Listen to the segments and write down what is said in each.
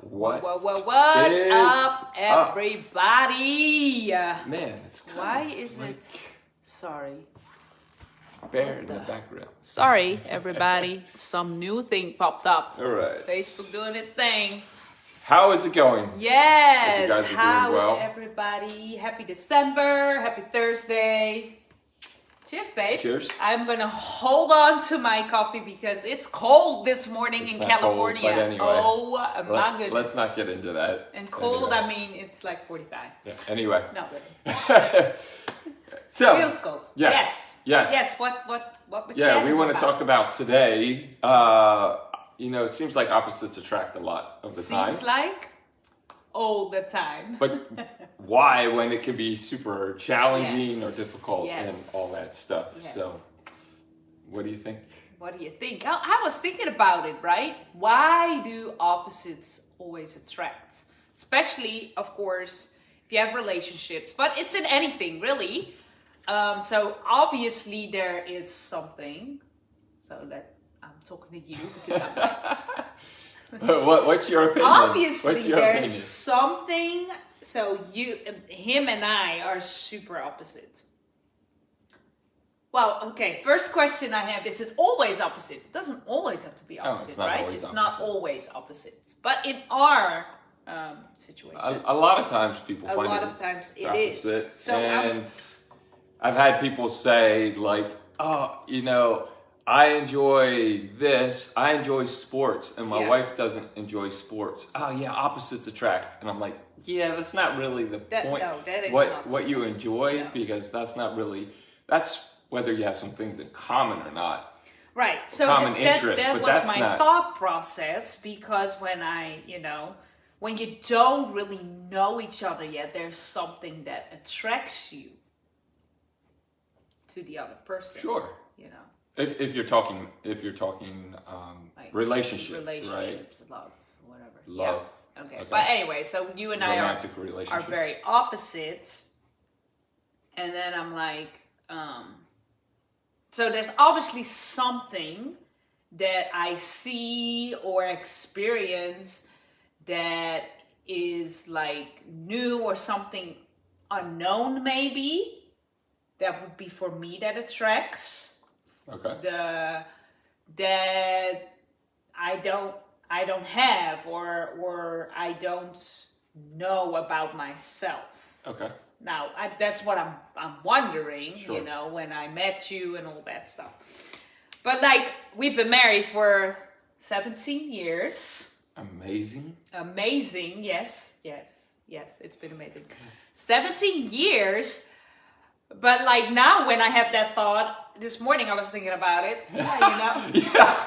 What's What's up, up? everybody? Man, it's kind Why of is like it? Sorry. Bear in the background. Sorry, everybody. Some new thing popped up. All right. Facebook doing its thing. How is it going? Yes. Hope you guys are doing How well. is everybody? Happy December. Happy Thursday. Cheers, babe. Cheers. I'm going to hold on to my coffee because it's cold this morning It's in not cold, California. but anyway. Oh, my goodness. Let's not get into that. And cold, Anyway. I mean, it's like 45. Yeah. Anyway. Not really. So. Feels cold. Yes. Yes. What we Yeah, we chatting want to talk about today. It seems like opposites attract a lot of the time. Seems like all the time. But why when it can be super challenging Yes. or difficult Yes. and all that stuff? Yes. So, what do you think? What do you think? I was thinking about it, right? Why do opposites always attract? Especially, of course, if you have relationships, but it's in anything, really. So obviously there is something. So that I'm talking to you because I'm right. What's your opinion? Obviously What's your there's opinion? something. So him and I are super opposite. Well, okay, first question I have, is it always opposite? It doesn't always have to be opposite, it's not right? always It's not opposite. always opposites. But in our situation, A lot of times people a find lot it of times it's it is. opposite. So and I've had people say like, I enjoy this. I enjoy sports, and my Yeah. wife doesn't enjoy sports. Oh yeah, opposites attract. And I'm like, yeah, that's not really the point. No, that is what not the what you point. enjoy, No. because that's whether you have some things in common or not. right. So common that interest, but was that's my not- thought process, because when when you don't really know each other yet, there's something that attracts you to the other person. Sure. You know. If you're talking Like relationship, right? relationships, love, whatever. Love. Yeah. Okay. Okay. But anyway, so you and I Romantic are relationship. very opposite. And then I'm like, so there's obviously something that I see or experience that is like new or something unknown, maybe, that would be for me that attracts. Okay. That I don't have or I don't know about myself. Okay. Now that's what I'm wondering, Sure. when I met you and all that stuff. But like, we've been married for 17 years. Amazing. Amazing, yes, it's been amazing. 17 years. But like now, when I have that thought, this morning I was thinking about it. Yeah, Yeah.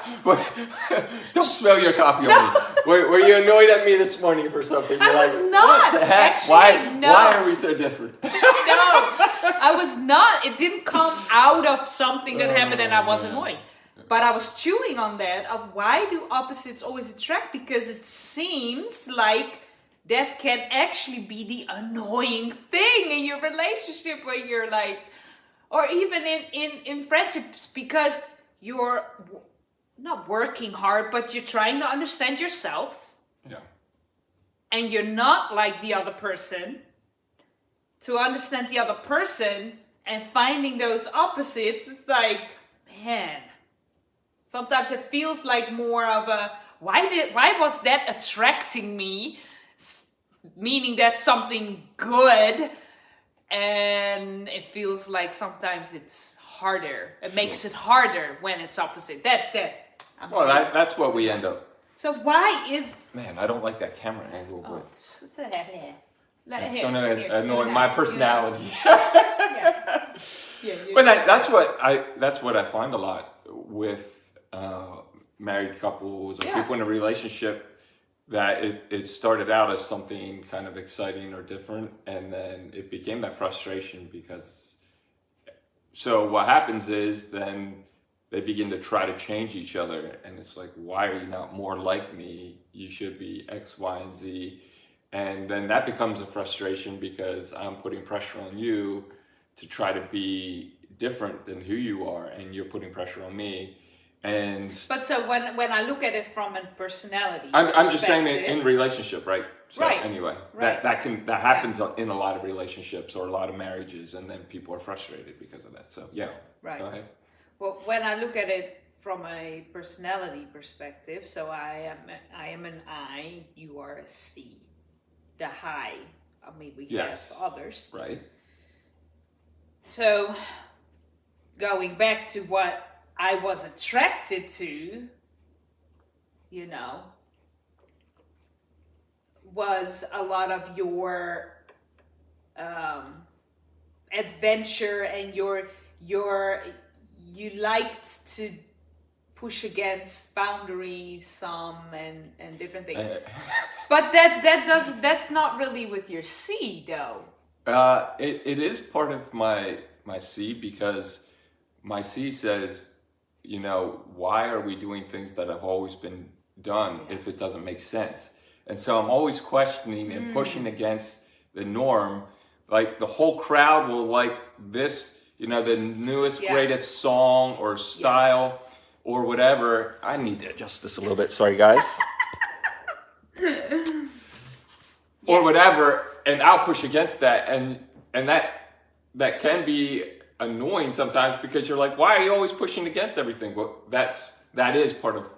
Don't smell your coffee on me. Were you annoyed at me this morning for something? I You're was like, not, What the heck? actually, no. Why are we so different? No, I was not. It didn't come out of something that happened and I was man. annoyed. But I was chewing on that of why do opposites always attract? Because it seems like that can actually be the annoying thing in your relationship, where you're like, or even in friendships, because you're not working hard, but you're trying to understand yourself. Yeah. And you're not like the other person, to understand the other person, and finding those opposites, it's like, man, sometimes it feels like more of a, why was that attracting me? Meaning that's something good, and it feels like sometimes it's harder. It makes it harder when it's opposite. Well, that's what we end up. So why is... Man, I don't like that camera angle, but what's that happening? it's going to annoy my personality. Yeah, But that's what I find a lot with married couples or Yeah. people in a relationship, that it started out as something kind of exciting or different, and then it became that frustration, because so what happens is then they begin to try to change each other, and it's like, why are you not more like me? You should be X, Y, and Z. And then that becomes a frustration, because I'm putting pressure on you to try to be different than who you are, and you're putting pressure on me. And But so when I look at it from a personality I'm just saying it perspective- in relationship, right? So Right. Anyway, Right. that happens in a lot of relationships or a lot of marriages, and then people are frustrated because of that. So yeah, Right. Go ahead. Well, when I look at it from a personality perspective, so I am an I, you are a C. The high. I mean, we Yes. have others. Right. So going back to what I was attracted to, you know, was a lot of your adventure and you liked to push against boundaries some and different things. But that's not really with your C though. It is part of my C, because my C says, you know, why are we doing things that have always been done if it doesn't make sense? And so I'm always questioning and pushing against the norm. Like the whole crowd will like this, you know, the newest, greatest song or style or whatever. I need to adjust this a little bit. Sorry, guys. Or whatever. And I'll push against that. And that can be annoying sometimes, because you're like, why are you always pushing against everything? Well, that is part of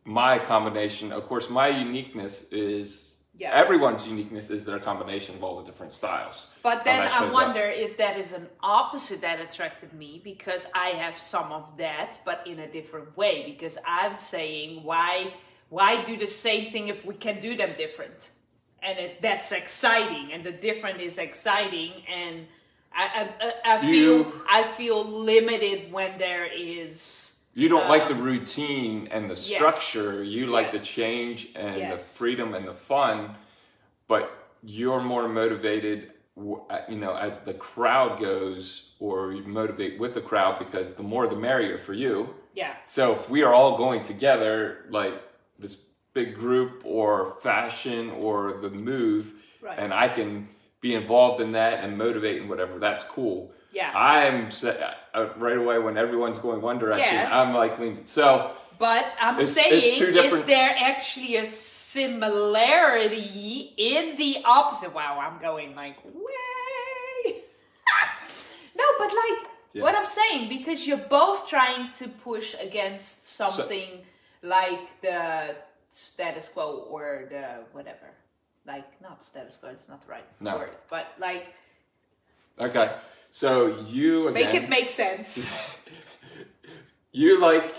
my combination. Of course, my uniqueness is everyone's uniqueness is their combination of all the different styles. But then I wonder if that is an opposite that attracted me, because I have some of that, but in a different way. Because I'm saying, why do the same thing if we can do them different? And that's exciting, and the different is exciting, and I feel limited when there is. You don't like the routine and the structure. You like the change and the freedom and the fun, but you're more motivated, you know, as the crowd goes, or you motivate with the crowd, because the more the merrier for you. Yeah. So if we are all going together, like this big group or fashion or the move, and I can be involved in that and motivate and whatever, that's cool. Yeah. I'm right away when everyone's going one direction, I'm like leaning. So, but I'm saying, is there actually a similarity in the opposite? Wow, I'm going like way. No, but like what I'm saying, because you're both trying to push against something like the status quo or the whatever. Like, not status quo, it's not the right word, but like. Okay, so you again, make it make sense. you like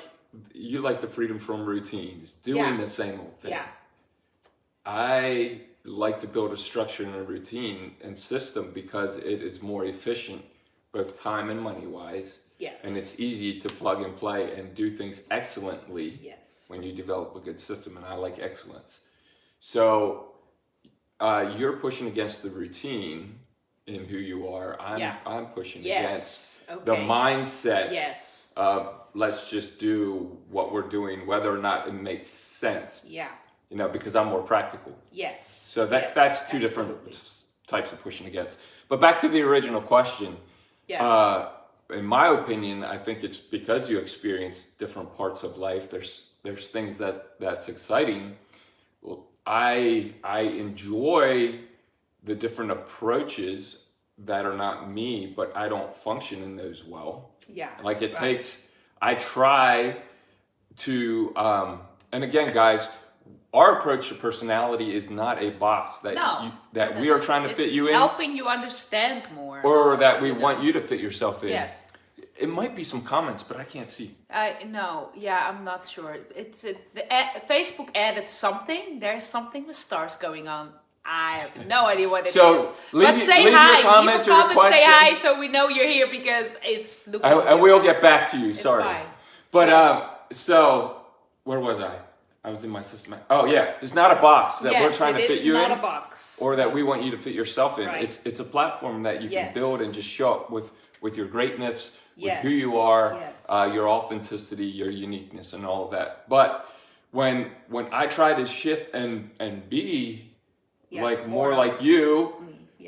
the freedom from routines, doing the same old thing. Yeah. I like to build a structure and a routine and system, because it is more efficient, both time and money wise. Yes. And it's easy to plug and play and do things excellently. Yes. When you develop a good system, and I like excellence. So you're pushing against the routine in who you are. I'm pushing against the mindset of let's just do what we're doing, whether or not it makes sense. Yeah. You know, because I'm more practical. Yes. So that's two different types of pushing against. But back to the original question. Yeah. In my opinion, I think it's because you experience different parts of life. There's things that's exciting. Well, I enjoy the different approaches that are not me, but I don't function in those well. Yeah. Like it takes. I try to, and again, guys, our approach to personality is not a box that we are trying to fit you in. Helping you understand more. Or that we want you to fit yourself in. Yes. It might be some comments, but I can't see. No, I'm not sure. Facebook added something. There's something with stars going on. I have no idea what it is. But say hi. Your comments leave a comment, say hi, questions. so we know you're here, because it's looking. And we'll get back to you. Sorry. It's fine. But so where was I? I was in my system. Oh yeah, it's not a box that we're trying to fit you in. It's not a box. Or that we want you to fit yourself in. Right. It's a platform that you can build and just show up with your greatness, with who you are, your authenticity, your uniqueness, and all of that. But when I try to shift and be like more like you,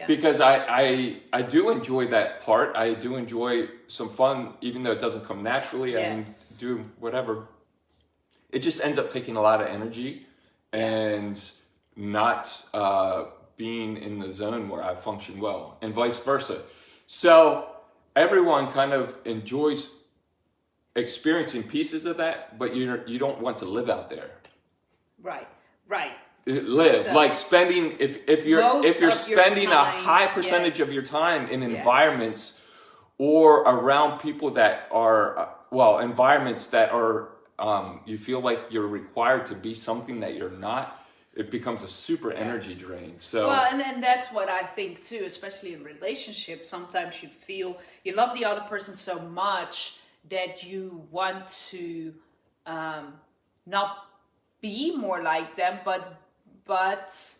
because I do enjoy that part. I do enjoy some fun, even though it doesn't come naturally, and do whatever it just ends up taking a lot of energy and not being in the zone where I function well, and vice versa. So everyone kind of enjoys experiencing pieces of that, but you don't want to live out there. Right. Live So, like spending if you're most of your spending a time, high percentage yes. of your time in Yes. environments or around people that are environments that are you feel like you're required to be something that you're not, it becomes a super energy drain. So Well, and that's what I think too, especially in relationships. Sometimes you feel you love the other person so much that you want to not be more like them, but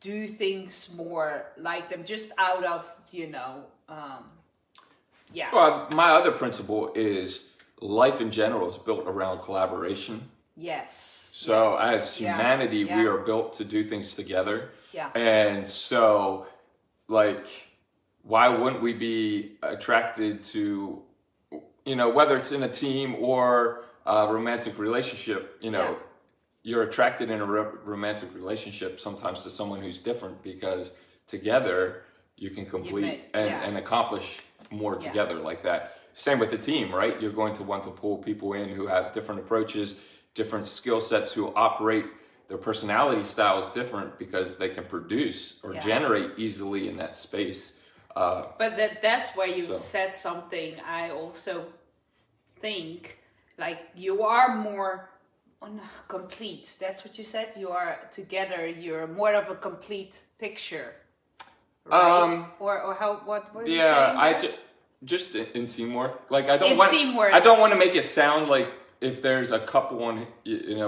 do things more like them, just out of well, my other principle is life in general is built around collaboration. Yes. So yes. as humanity, Yeah. we are built to do things together. Yeah. And so, like, why wouldn't we be attracted to, whether it's in a team or a romantic relationship, you're attracted in a romantic relationship sometimes to someone who's different, because together you can complete and accomplish more together like that. Same with the team, right? You're going to want to pull people in who have different approaches, different skill sets, who operate, their personality styles different, because they can produce or generate easily in that space. But that's where you said something I also think, like, you are more complete. That's what you said. You are together. You're more of a complete picture, right? Or how? What were you saying? Just in teamwork. Like, I don't want to make it sound like if there's a couple on,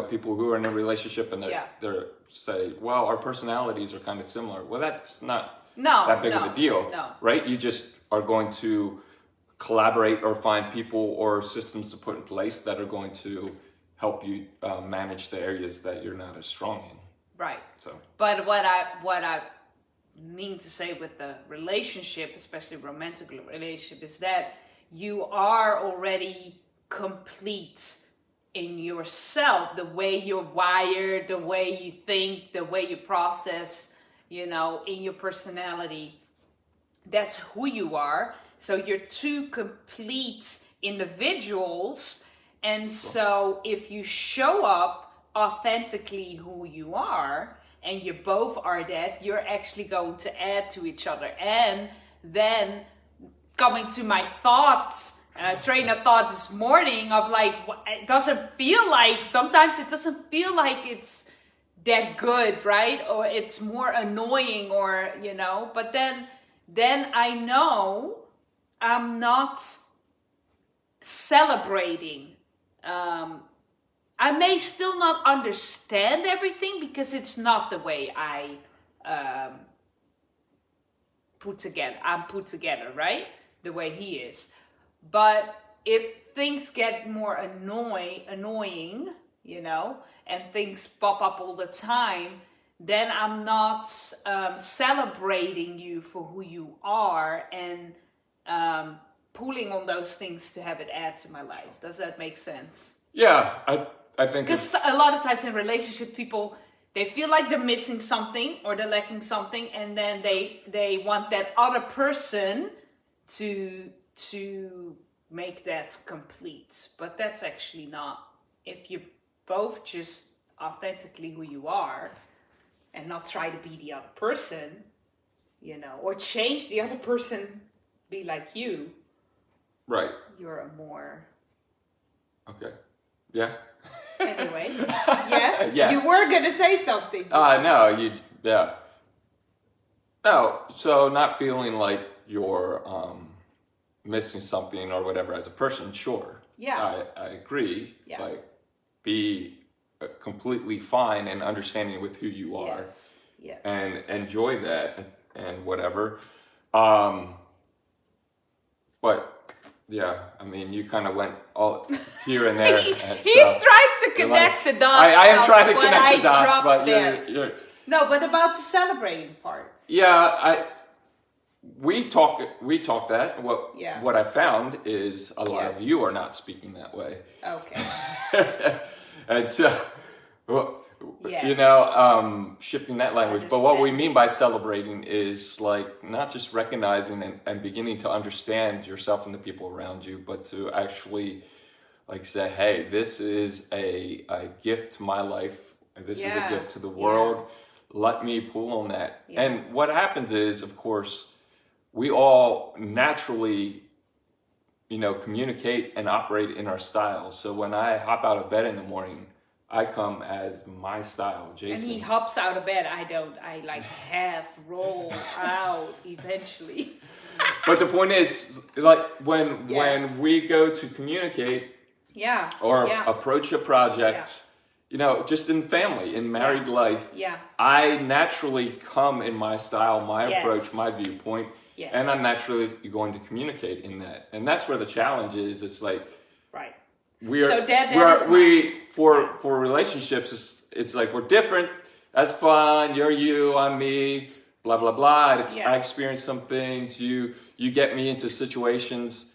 people who are in a relationship and they're say, well, our personalities are kind of similar. Well, that's not that big of a deal, right? You just are going to collaborate or find people or systems to put in place that are going to help you manage the areas that you're not as strong in. Right. So, but what I mean to say with the relationship, especially romantic relationship, is that you are already complete in yourself, the way you're wired, the way you think, the way you process, in your personality. That's who you are. So you're two complete individuals. And so if you show up authentically who you are, and you both are that, you're actually going to add to each other. And then coming to my thoughts, train of thought this morning of like, sometimes it doesn't feel like it's that good, right? Or it's more annoying, or, but then I know I'm not celebrating. I may still not understand everything because it's not the way I'm put together, right? The way he is. But if things get more annoying, and things pop up all the time, then I'm not celebrating you for who you are and pulling on those things to have it add to my life. Does that make sense? Yeah, I think, because a lot of times in relationships, people, they feel like they're missing something or they're lacking something, and then they want that other person to make that complete. But that's actually not. If you're both just authentically who you are and not try to be the other person, or change the other person, be like you. Right. You're a more... Okay. Yeah. Anyway. Yes? Yeah. You were going to say something. No, No, so not feeling like you're missing something or whatever as a person, sure. Yeah. I agree. Yeah. Like, be completely fine and understanding with who you are. Yes. Yes. And enjoy that and whatever. But yeah, I mean, you kind of went all here and there. He's trying to connect the dots. I am trying to connect the dots, dropped but there. you're... No, but about the celebrating part. Yeah, we talk that. What I found is a lot of you are not speaking that way. Okay. And so, well, Yes. you know, shifting that language. But what we Understand. mean by celebrating is like not just recognizing and beginning to understand yourself and the people around you, but to actually like say, hey, this is a gift to my life. This is a Yeah. gift to the Yeah. world. Let me pull on that. Yeah. And what happens is, of course, we all naturally, you know, communicate and operate in our style. So when I hop out of bed in the morning, I come as my style, And Jason. he hops out of bed. I don't. I like half roll out eventually. But the point is, like when Yes. we go to communicate Yeah. or yeah. approach a project, you know, just in family, in married life, Yeah. I naturally come in my style, my Yes. approach, my viewpoint, Yes. and I'm naturally going to communicate in that. And that's where the challenge is. It's like Right. we're So that is we for relationships, it's like we're different. That's fun. You're you, I'm me. Blah blah blah. Yeah. I experience some things. You get me into situations.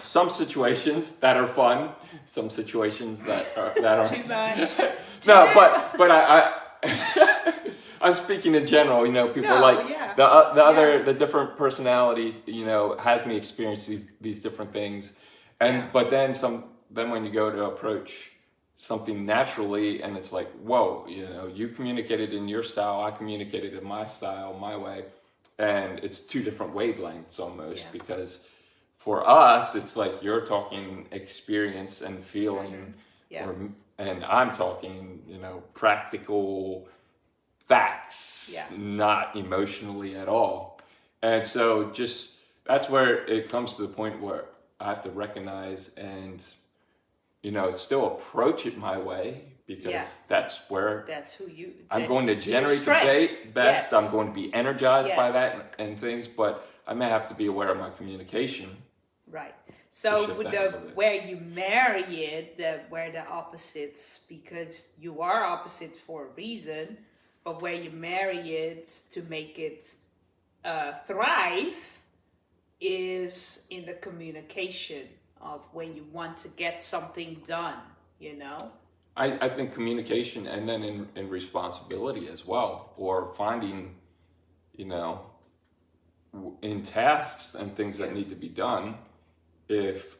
Some situations that are fun. Some situations that are Too much. no, but I I'm speaking in general. You know, people No, like yeah. the different personality. You know, has me experience these different things, and Yeah. but then when you go to approach something naturally, and it's like, whoa, you know, you communicated in your style, I communicated in my style, my way, and it's two different wavelengths almost Yeah. because. For us, it's like you're talking experience and feeling, Yeah. and I'm talking, you know, practical facts, Yeah. not emotionally at all. And so just that's where it comes to the point where I have to recognize and, you know, still approach it my way because Yeah. that's where That's who you. I'm that- going to your generate the strength. best. Yes. I'm going to be energized by Yes. that and things, but I may have to be aware of my communication. Right. So shift with that a little bit. where you marry it, where the opposites, because you are opposites for a reason, but where you marry it to make it thrive is in the communication of when you want to get something done, you know? I think communication and then in responsibility as well, or finding, you know, in tasks and things that need to be done, if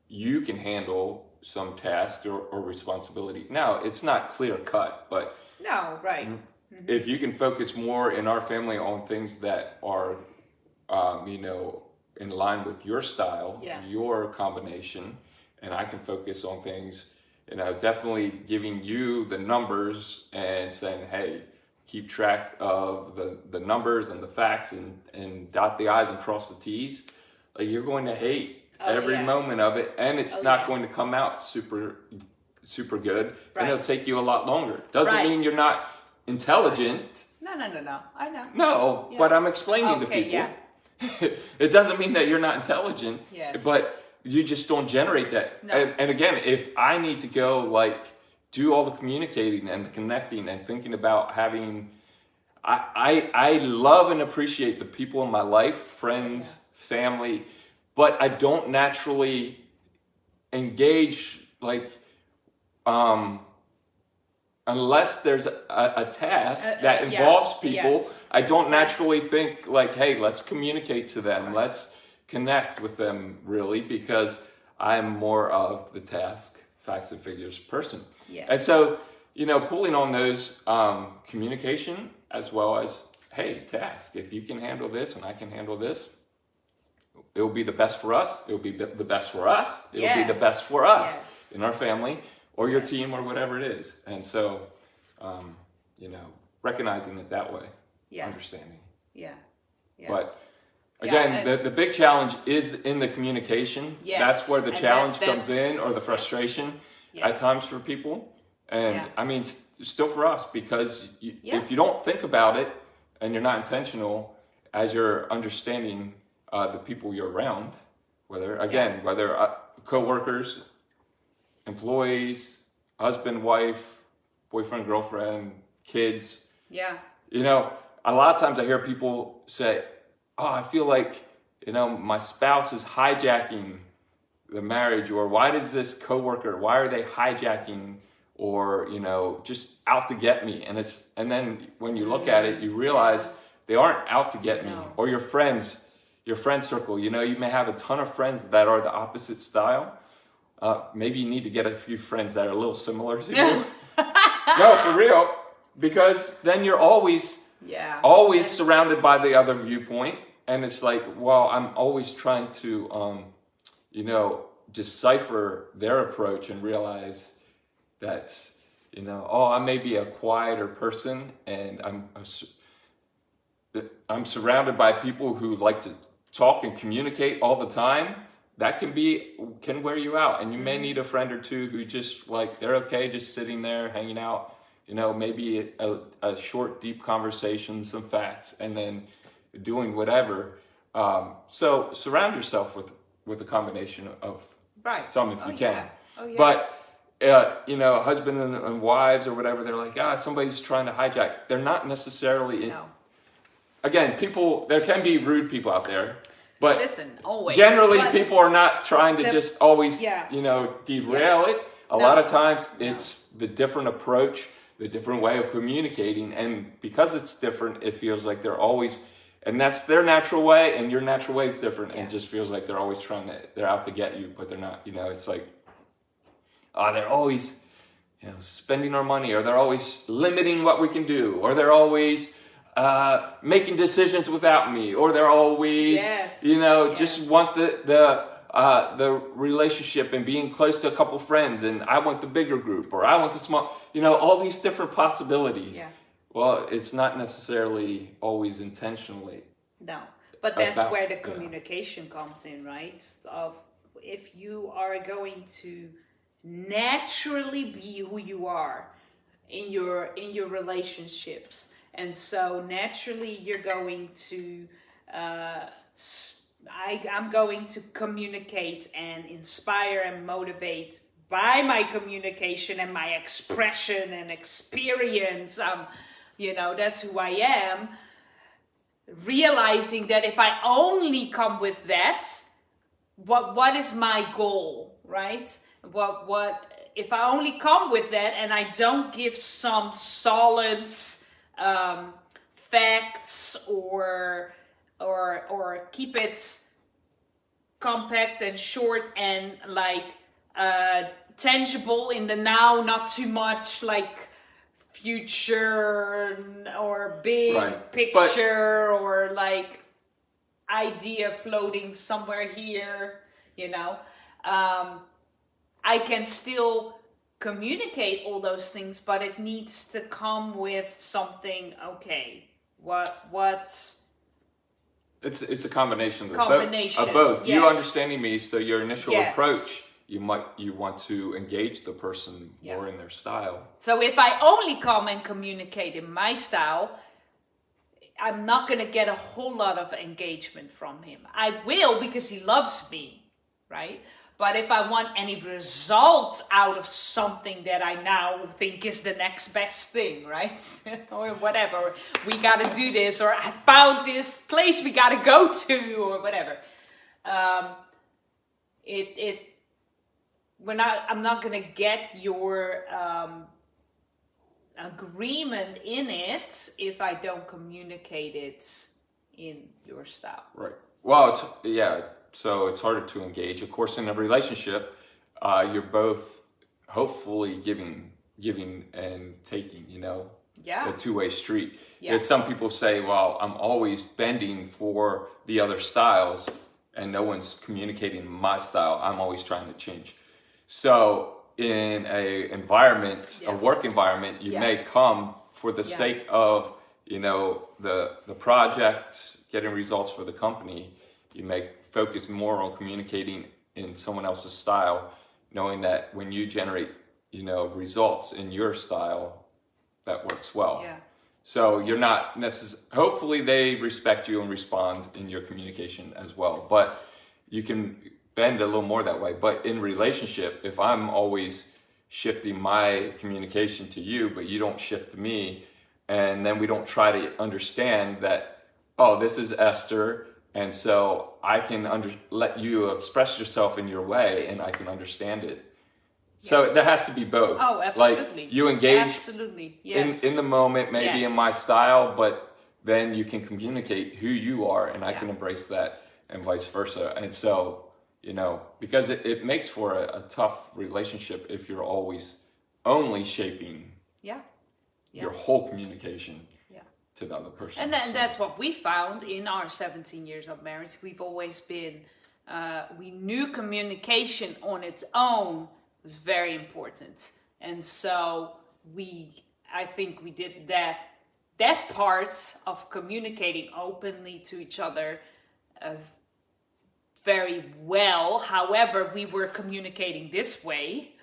you can handle some task or responsibility. Now, it's not clear cut, but No, right. if you can focus more in our family on things that are, you know, in line with your style, Yeah. your combination, and I can focus on things, you know, definitely giving you the numbers and saying, hey, keep track of the numbers and the facts and dot the I's and cross the T's. Like you're going to hate every yeah. moment of it, and it's Oh, not yeah. going to come out super good, Right. and it'll take you a lot longer. Doesn't Right. mean you're not intelligent. No. I know. No, Yeah. but I'm explaining to Okay, people. yeah. It doesn't mean that you're not intelligent, Yes. but you just don't generate that. No. And again, if I need to go like do all the communicating and the connecting and thinking about having, I love and appreciate the people in my life, friends, family, but I don't naturally engage like, unless there's a task that yeah, involves people, yes. I don't Task. naturally think like, hey, let's communicate to them. Let's connect with them really, because I'm more of the task, facts and figures person. Yes. And so, you know, pulling on those communication as well as, hey, task. If you can handle this and I can handle this, it will be the best for us. It will be the best for us. It will be the Yes. best for us Yes. in our family or your Yes. team or whatever it is. And so, you know, recognizing it that way, Yeah. understanding. Yeah. Yeah. But Yeah, again, and- the big challenge is in the communication. Yes, That's where the and challenge that's- comes in, or the frustration Yes. at times for people. And Yeah. I mean, still for us, because Yeah. if you don't think about it and you're not intentional as you're understanding the people you're around, whether co-workers, employees, husband, wife, boyfriend, girlfriend, kids, Yeah. you know, a lot of times I hear people say, oh, I feel like, you know, my spouse is hijacking the marriage, or why does this coworker, why are they hijacking, or just out to get me? And then when you look at it, you realize they aren't out to get me. No. Or your friend circle, you may have a ton of friends that are the opposite style. Maybe you need to get a few friends that are a little similar to you. No, for real, because then you're always surrounded by the other viewpoint, and it's like, well, I'm always trying to decipher their approach and realize that I may be a quieter person, and I'm surrounded by people who like to talk and communicate all the time. That can wear you out, and you may need a friend or two who just they're okay just sitting there hanging out, maybe a short deep conversation, some facts, and then doing whatever. So surround yourself with a combination of some, if you can. Yeah. Oh, yeah. But husband and wives or whatever, they're like, somebody's trying to hijack. They're not necessarily. No. Again, there can be rude people out there. But listen, always. Generally, people are not trying to just always, derail it. A lot of times, it's the different approach, the different way of communicating, and because it's different, it feels like they're always, and that's their natural way, and your natural way is different, and it just feels like they're always they're out to get you, but they're not. It's like, they're always, spending our money, or they're always limiting what we can do, or they're always making decisions without me, or they're always just want the relationship and being close to a couple friends, and I want the bigger group, or I want the small, all these different possibilities. Well, it's not necessarily always intentionally. No, but that's where the communication comes in, right? Of if you are going to naturally be who you are in your relationships. And so naturally, you're going to, I'm going to communicate and inspire and motivate by my communication and my expression and experience. That's who I am. Realizing that if I only come with that, what is my goal, right? What if I only come with that and I don't give some solid facts or keep it compact and short and tangible in the now, not too much future or big picture or idea floating somewhere here, I can still communicate all those things, but it needs to come with something. Okay, what's it's a combination of Yes. both. You understanding me, so your initial approach, you want to engage the person more in their style. So if I only come and communicate in my style, I'm not going to get a whole lot of engagement from him. I will, because he loves me, right? But if I want any results out of something that I now think is the next best thing, right? Or whatever, we got to do this, or I found this place we got to go to, or whatever. I'm not going to get your agreement in it if I don't communicate it in your style. Right. Well, so it's harder to engage. Of course, in a relationship, you're both hopefully giving and taking, a two-way street. Yeah. Because some people say, well, I'm always bending for the other styles and no one's communicating my style. I'm always trying to change. So in a work environment, you may come for the sake of, the project, getting results for the company. You may focus more on communicating in someone else's style, knowing that when you generate, results in your style, that works well. Yeah. So you're not hopefully they respect you and respond in your communication as well. But you can bend a little more that way. But in relationship, if I'm always shifting my communication to you, but you don't shift to me, and then we don't try to understand that, oh, this is Esther, And so I can let you express yourself in your way, and I can understand it. So there has to be both. Oh, absolutely. Like you engage absolutely. Yes. in the moment, maybe in Yes. my style, but then you can communicate who you are, and I Yeah. can embrace that, and vice versa. And so, because it makes for a tough relationship if you're always only shaping Yeah. Yeah. your whole communication Yeah. to the other person. And then So- that's what we found in our 17 years of marriage. We've always been, we knew communication on its own was very important. And so I think we did that part of communicating openly to each other very well. However, we were communicating this way.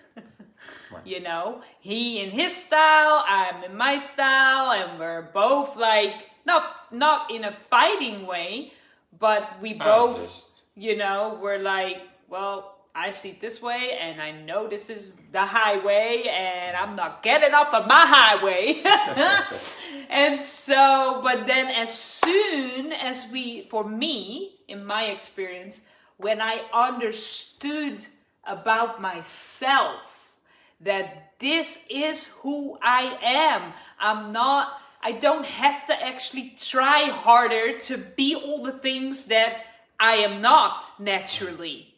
Right. He in his style, I'm in my style, and we're both like not in a fighting way, but we both, we're like, well, I see it this way, and I know this is the highway, and I'm not getting off of my highway. And so, but then as soon as for me, in my experience, when I understood about myself, that this is who I am. I don't have to actually try harder to be all the things that I am not naturally.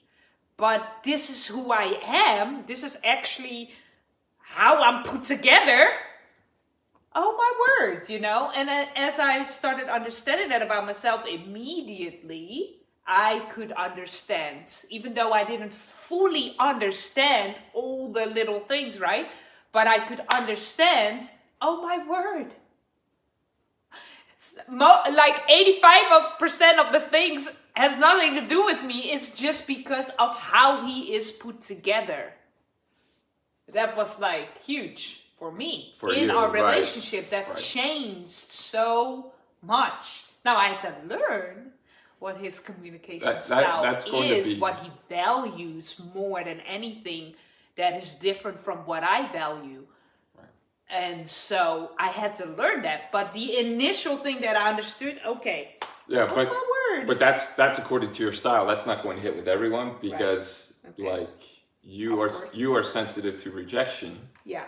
But this is who I am. This is actually how I'm put together. Oh my word, And as I started understanding that about myself immediately, I could understand, even though I didn't fully understand all the little things, right? But I could understand, oh my word. Like 85% of the things has nothing to do with me. It's just because of how he is put together. That was like huge for me in our relationship. That changed so much. Now I had to learn what his communication style is, what he values more than anything that is different from what I value. Right. And so I had to learn that. But the initial thing that I understood, okay. Yeah, my word. But that's according to your style. That's not going to hit with everyone because you are sensitive to rejection. Yeah.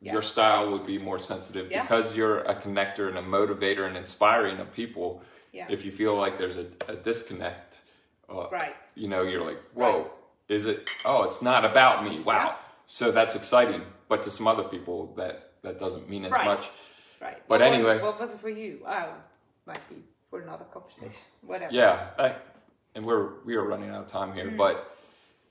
Your style would be more sensitive because you're a connector and a motivator and inspiring of people. Yeah. If you feel like there's a disconnect, you're like, whoa, is it? Oh, it's not about me. Wow. Yeah. So that's exciting. But to some other people, that doesn't mean as much. Right. But anyway. What was it for you? Might be for another conversation. Whatever. Yeah. And we are running out of time here. But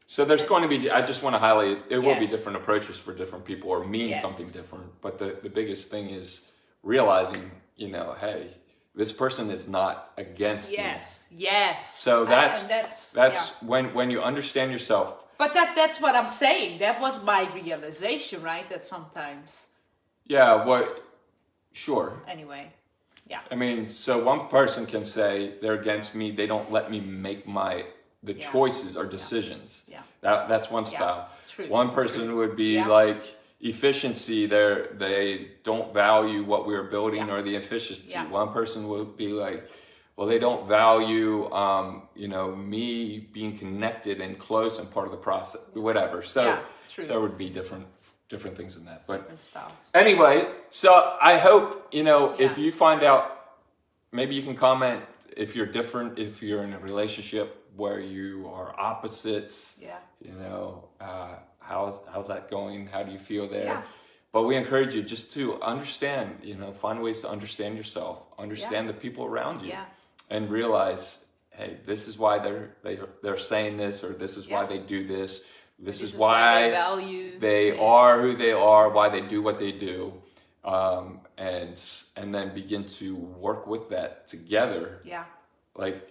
so there's going to be, I just want to highlight, it will be different approaches for different people or mean something different. But the biggest thing is realizing, hey, this person is not against me. Yes. So that's when you understand yourself. But that's what I'm saying. That was my realization, right? That sometimes. Yeah. Sure. Anyway. Yeah. I mean, so one person can say they're against me. They don't let me make the choices or decisions. Yeah. That's one style. True. One person would be like efficiency. They don't value what we're building or the efficiency. Yeah. One person would be like, well, they don't value, me being connected and close and part of the process, whatever. So there would be different things in that. But different styles. Anyway, so I hope, if you find out, maybe you can comment if you're different, if you're in a relationship where you are opposites. Yeah. How's that going? How do you feel there? Yeah. But we encourage you just to understand, find ways to understand yourself, understand the people around you, and realize, hey, this is why they're saying this, or this is why they do this. This is why they are who they are, why they do what they do, and then begin to work with that together. Yeah.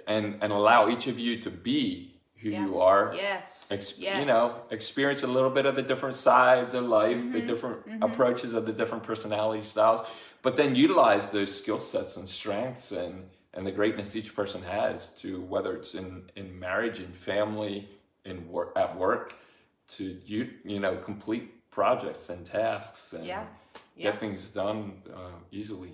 And allow each of you to be who you are. Yes. Experience a little bit of the different sides of life, the different approaches of the different personality styles, but then utilize those skill sets and strengths and the greatness each person has to, whether it's in marriage, in family, at work, to complete projects and tasks and get things done easily.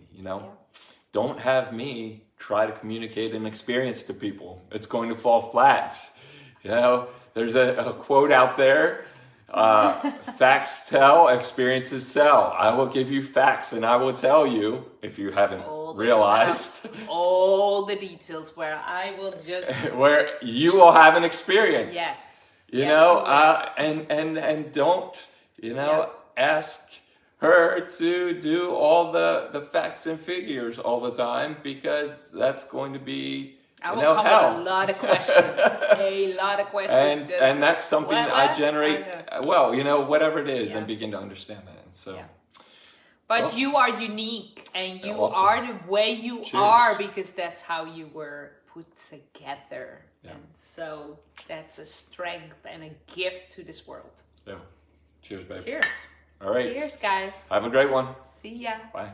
don't have me try to communicate an experience to people. It's going to fall flat. You know, there's a quote out there. Facts tell, experiences sell. I will give you facts and I will tell you, if you haven't realized, all the details where I will just where you will have an experience. yes, You yes, know, you will. and don't, you know, ask her to do all the facts and figures all the time, because that's going to be, I you will know, come hell. with a lot of questions. A lot of questions. And that's something What? I generate. I know. Well, you know, whatever it is, Yeah. and begin to understand that. And so, Yeah. But Well, you are unique, and you awesome. are the way you Cheers. are, because that's how you were put together. Yeah. And so that's a strength and a gift to this world. yeah. Cheers, babe. Cheers. All right. Cheers, guys. Have a great one. See ya. Bye.